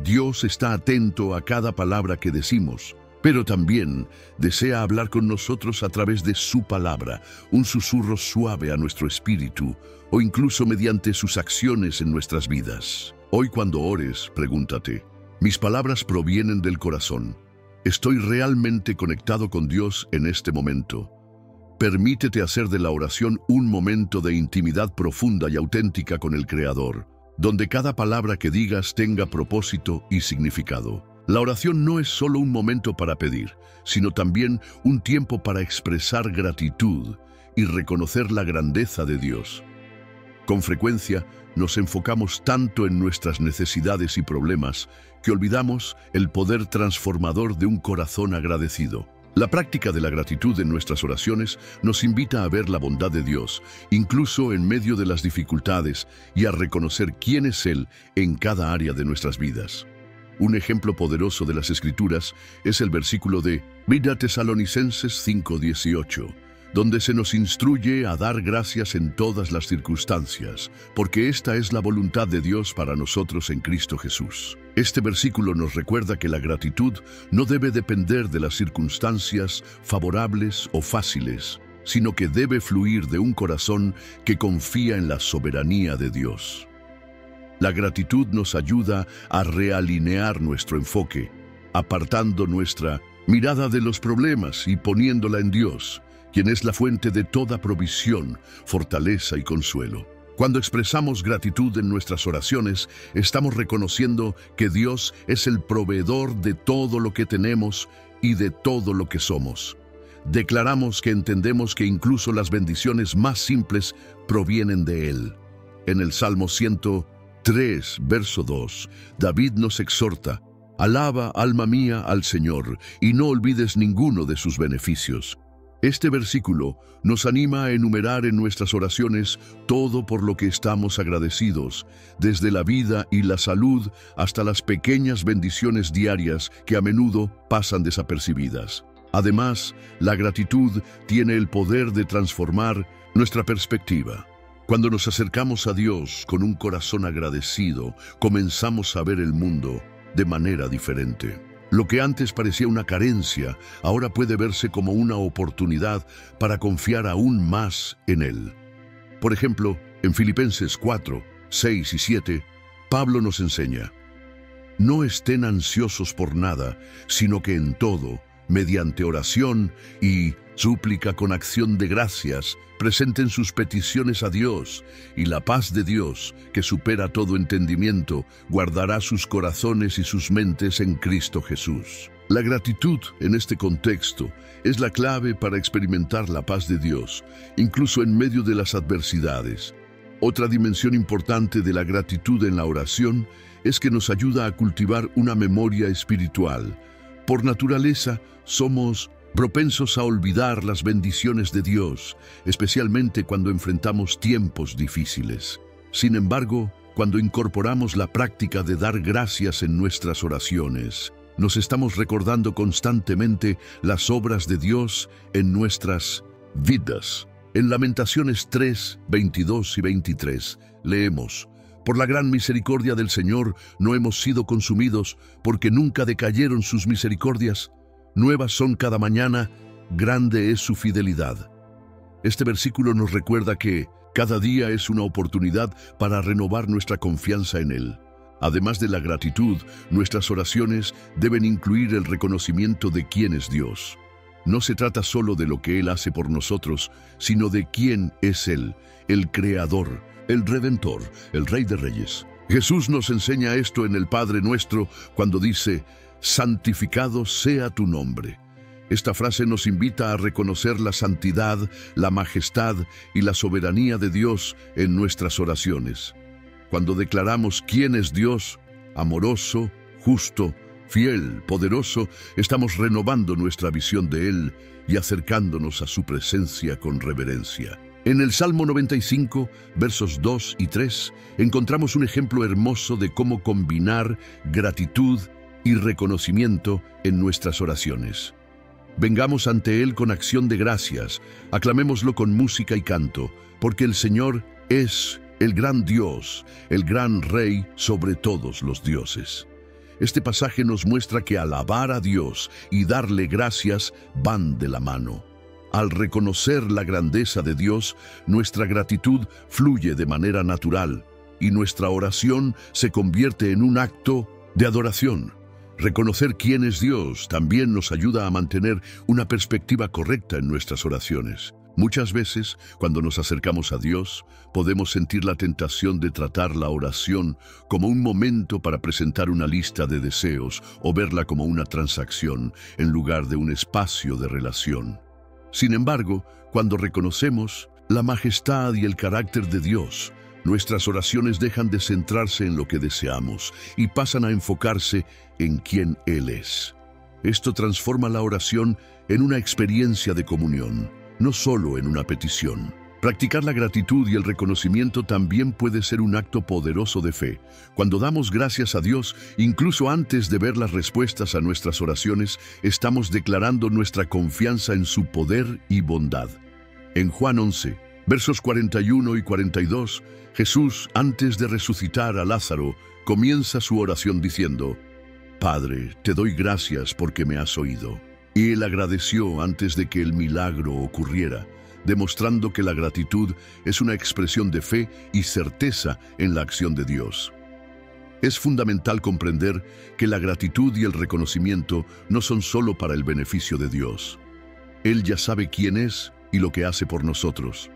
Dios está atento a cada palabra que decimos, pero también desea hablar con nosotros a través de su palabra, un susurro suave a nuestro espíritu, o incluso mediante sus acciones en nuestras vidas. Hoy cuando ores, pregúntate: Mis palabras provienen del corazón. Estoy realmente conectado con Dios en este momento. Permítete hacer de la oración un momento de intimidad profunda y auténtica con el Creador, donde cada palabra que digas tenga propósito y significado. La oración no es solo un momento para pedir, sino también un tiempo para expresar gratitud y reconocer la grandeza de Dios. Con frecuencia, nos enfocamos tanto en nuestras necesidades y problemas que olvidamos el poder transformador de un corazón agradecido. La práctica de la gratitud en nuestras oraciones nos invita a ver la bondad de Dios, incluso en medio de las dificultades, y a reconocer quién es Él en cada área de nuestras vidas. Un ejemplo poderoso de las Escrituras es el versículo de 1 Tesalonicenses 5:18, donde se nos instruye a dar gracias en todas las circunstancias, porque esta es la voluntad de Dios para nosotros en Cristo Jesús. Este versículo nos recuerda que la gratitud no debe depender de las circunstancias favorables o fáciles, sino que debe fluir de un corazón que confía en la soberanía de Dios. La gratitud nos ayuda a realinear nuestro enfoque, apartando nuestra mirada de los problemas y poniéndola en Dios, quien es la fuente de toda provisión, fortaleza y consuelo. Cuando expresamos gratitud en nuestras oraciones, estamos reconociendo que Dios es el proveedor de todo lo que tenemos y de todo lo que somos. Declaramos que entendemos que incluso las bendiciones más simples provienen de Él. En el Salmo 103, verso 2, David nos exhorta: «Alaba, alma mía, al Señor, y no olvides ninguno de sus beneficios». Este versículo nos anima a enumerar en nuestras oraciones todo por lo que estamos agradecidos, desde la vida y la salud hasta las pequeñas bendiciones diarias que a menudo pasan desapercibidas. Además, la gratitud tiene el poder de transformar nuestra perspectiva. Cuando nos acercamos a Dios con un corazón agradecido, comenzamos a ver el mundo de manera diferente. Lo que antes parecía una carencia, ahora puede verse como una oportunidad para confiar aún más en Él. Por ejemplo, en Filipenses 4, 6 y 7, Pablo nos enseña: «No estén ansiosos por nada, sino que en todo, mediante oración y súplica con acción de gracias, presenten sus peticiones a Dios, y la paz de Dios, que supera todo entendimiento, guardará sus corazones y sus mentes en Cristo Jesús». La gratitud, en este contexto, es la clave para experimentar la paz de Dios, incluso en medio de las adversidades. Otra dimensión importante de la gratitud en la oración es que nos ayuda a cultivar una memoria espiritual. Por naturaleza, somos propensos a olvidar las bendiciones de Dios, especialmente cuando enfrentamos tiempos difíciles. Sin embargo, cuando incorporamos la práctica de dar gracias en nuestras oraciones, nos estamos recordando constantemente las obras de Dios en nuestras vidas. En Lamentaciones 3, 22 y 23, leemos: «Por la gran misericordia del Señor no hemos sido consumidos, porque nunca decayeron sus misericordias. Nuevas son cada mañana, grande es su fidelidad». Este versículo nos recuerda que cada día es una oportunidad para renovar nuestra confianza en Él. Además de la gratitud, nuestras oraciones deben incluir el reconocimiento de quién es Dios. No se trata solo de lo que Él hace por nosotros, sino de quién es Él, el Creador, el Redentor, el Rey de Reyes. Jesús nos enseña esto en el Padre Nuestro cuando dice: «Santificado sea tu nombre». Esta frase nos invita a reconocer la santidad, la majestad y la soberanía de Dios en nuestras oraciones. Cuando declaramos quién es Dios, amoroso, justo, fiel, poderoso, estamos renovando nuestra visión de Él y acercándonos a su presencia con reverencia. En el Salmo 95, versos 2 y 3, encontramos un ejemplo hermoso de cómo combinar gratitud y reconocimiento en nuestras oraciones. Vengamos ante Él con acción de gracias, aclamémoslo con música y canto, porque el Señor es el gran Dios, el gran Rey sobre todos los dioses. Este pasaje nos muestra que alabar a Dios y darle gracias van de la mano. Al reconocer la grandeza de Dios, nuestra gratitud fluye de manera natural y nuestra oración se convierte en un acto de adoración. Reconocer quién es Dios también nos ayuda a mantener una perspectiva correcta en nuestras oraciones. Muchas veces, cuando nos acercamos a Dios, podemos sentir la tentación de tratar la oración como un momento para presentar una lista de deseos o verla como una transacción en lugar de un espacio de relación. Sin embargo, cuando reconocemos la majestad y el carácter de Dios, nuestras oraciones dejan de centrarse en lo que deseamos y pasan a enfocarse en quién Él es. Esto transforma la oración en una experiencia de comunión, no solo en una petición. Practicar la gratitud y el reconocimiento también puede ser un acto poderoso de fe. Cuando damos gracias a Dios, incluso antes de ver las respuestas a nuestras oraciones, estamos declarando nuestra confianza en su poder y bondad. En Juan 11, versos 41 y 42, Jesús, antes de resucitar a Lázaro, comienza su oración diciendo: Padre, te doy gracias porque me has oído. Y él agradeció antes de que el milagro ocurriera, demostrando que la gratitud es una expresión de fe y certeza en la acción de Dios. Es fundamental comprender que la gratitud y el reconocimiento no son solo para el beneficio de Dios. Él ya sabe quién es y lo que hace por nosotros.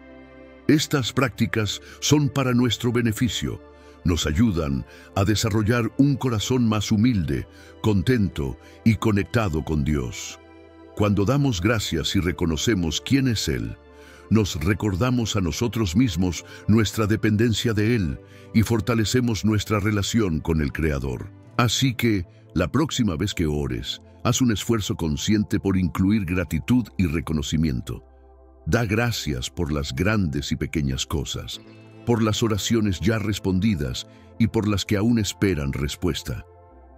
Estas prácticas son para nuestro beneficio. Nos ayudan a desarrollar un corazón más humilde, contento y conectado con Dios. Cuando damos gracias y reconocemos quién es Él, nos recordamos a nosotros mismos nuestra dependencia de Él y fortalecemos nuestra relación con el Creador. Así que, la próxima vez que ores, haz un esfuerzo consciente por incluir gratitud y reconocimiento. Da gracias por las grandes y pequeñas cosas, por las oraciones ya respondidas y por las que aún esperan respuesta.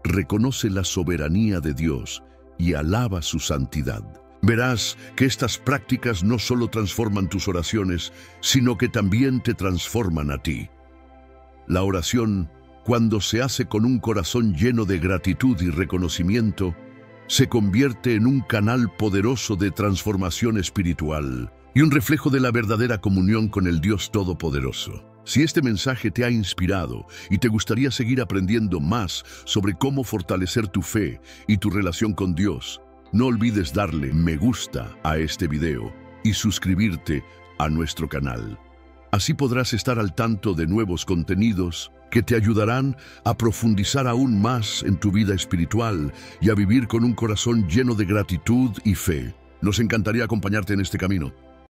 Reconoce la soberanía de Dios y alaba su santidad. Verás que estas prácticas no solo transforman tus oraciones, sino que también te transforman a ti. La oración, cuando se hace con un corazón lleno de gratitud y reconocimiento, se convierte en un canal poderoso de transformación espiritual y un reflejo de la verdadera comunión con el Dios Todopoderoso. Si este mensaje te ha inspirado y te gustaría seguir aprendiendo más sobre cómo fortalecer tu fe y tu relación con Dios, no olvides darle me gusta a este video y suscribirte a nuestro canal. Así podrás estar al tanto de nuevos contenidos que te ayudarán a profundizar aún más en tu vida espiritual y a vivir con un corazón lleno de gratitud y fe. Nos encantaría acompañarte en este camino.